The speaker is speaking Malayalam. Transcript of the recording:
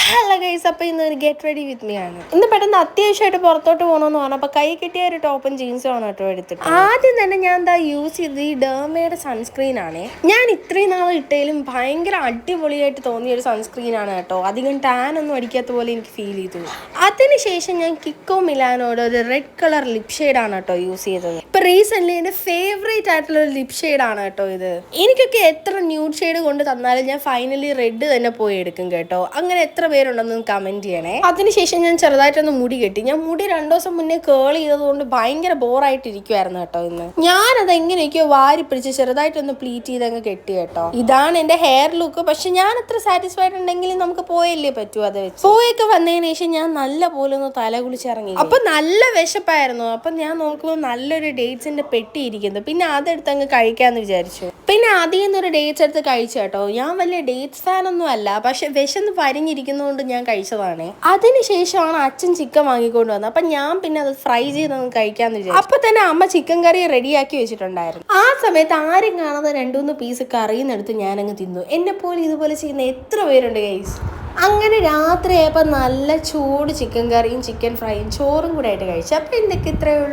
ഹലോ ഗൈസ്, അപ്പോൾ ഇന്ന് ഒരു ഗെറ്റ് റെഡി വിത്ത് മീ ആണ്. ഇന്ന് പെട്ടെന്ന് അത്യാവശ്യമായിട്ട് പുറത്തോട്ട് പോകണമെന്ന് പറഞ്ഞപ്പോൾ കൈ കിട്ടിയ ഒരു ടോപ്പും ജീൻസും ആണ് കേട്ടോ എടുത്തിട്ട്. ആദ്യം തന്നെ ഞാൻ എന്താ യൂസ് ചെയ്തത് ഈ ഡെർമയുടെ സൺസ്ക്രീൻ ആണ്. ഞാൻ ഇത്രയും നാൾ ഇട്ടേലും ഭയങ്കര അടിപൊളിയായിട്ട് തോന്നിയ ഒരു സൺസ്ക്രീൻ ആണ് കേട്ടോ. അധികം ടാൻ ഒന്നും അടിക്കാത്ത പോലെ എനിക്ക് ഫീൽ ചെയ്തു. അതിനുശേഷം ഞാൻ കിക്കോ മിലാനോടെ ഒരു റെഡ് കളർ ലിപ് ഷെയ്ഡാണ് കേട്ടോ യൂസ് ചെയ്തത്. ഇപ്പൊ റീസെന്റ് എൻ്റെ ഫേവറേറ്റ് ആയിട്ടുള്ള ഒരു ലിപ് ഷെയ്ഡാണ് കേട്ടോ ഇത്. എനിക്കൊക്കെ എത്ര ന്യൂഡ് ഷെയ്ഡ് കൊണ്ട് തന്നാലും ഞാൻ ഫൈനലി റെഡ് തന്നെ പോയി എടുക്കും കേട്ടോ. അങ്ങനെ എത്ര പേരുണ്ടെന്ന് കമന്റ് ചെയ്യണേ. അതിനുശേഷം ഞാൻ ചെറുതായിട്ടൊന്ന് മുടി കെട്ടി. ഞാൻ മുടി 2 ദിവസം മുന്നേ കേൾ ചെയ്തതുകൊണ്ട് ഭയങ്കര ബോറായിട്ടിരിക്കുവായിരുന്നു കേട്ടോ ഇന്ന്. ഞാനത് എങ്ങനെയൊക്കെയോ വാരി പിടിച്ച് ചെറുതായിട്ടൊന്ന് പ്ലീറ്റ് ചെയ്ത് അങ്ങ് കെട്ടി കേട്ടോ. ഇതാണ് എൻ്റെ ഹെയർ ലുക്ക്. പക്ഷെ ഞാൻ അത്ര സാറ്റിസ്ഫൈഡ് ഉണ്ടെങ്കിലും നമുക്ക് പോയല്ലേ പറ്റൂ. അത് വെച്ച് പോയൊക്കെ വന്നതിന് ശേഷം ഞാൻ നല്ല പോലെ ഒന്ന് തല കുളിച്ചിറങ്ങി. അപ്പൊ നല്ല വിശപ്പായിരുന്നു. അപ്പൊ ഞാൻ നോക്കുമ്പോൾ നല്ലൊരു ഡേറ്റ്സിന്റെ പെട്ടി ഇരിക്കുന്നു. പിന്നെ അതെടുത്ത് അങ്ങ് കഴിക്കാന്ന് വിചാരിച്ചു. പിന്നെ ആദ്യം ഒരു ഡേറ്റ്സ് എടുത്ത് കഴിച്ചു കേട്ടോ. ഞാൻ വലിയ ഡേറ്റ്സ് ഫാൻ ഒന്നും അല്ല, പക്ഷെ വിശന്ന് പരിഞ്ഞിരിക്കുന്നതുകൊണ്ട് ഞാൻ കഴിച്ചതാണ്. അതിനുശേഷമാണ് അച്ഛൻ ചിക്കൻ വാങ്ങിക്കൊണ്ട് വന്നത്. അപ്പൊ ഞാൻ പിന്നെ അത് ഫ്രൈ ചെയ്തൊന്ന് കഴിക്കാന്ന് വിചാരിച്ചു. അപ്പൊ തന്നെ അമ്മ ചിക്കൻ കറി റെഡിയാക്കി വെച്ചിട്ടുണ്ടായിരുന്നു. ആ സമയത്ത് ആരും കാണാതെ 2-3 പീസ് കറിയെന്നെടുത്ത് ഞാനങ്ങ് തിന്നു. എന്നെ പോലെ ഇതുപോലെ ചെയ്യുന്ന എത്ര പേരുണ്ട് ഗൈസ്. അങ്ങനെ രാത്രിയായപ്പോൾ നല്ല ചൂട് ചിക്കൻ കറിയും ചിക്കൻ ഫ്രൈയും ചോറും കൂടെ ആയിട്ട് കഴിച്ചു. അപ്പം എന്തൊക്കെ ഇത്രയേ ഉള്ളൂ.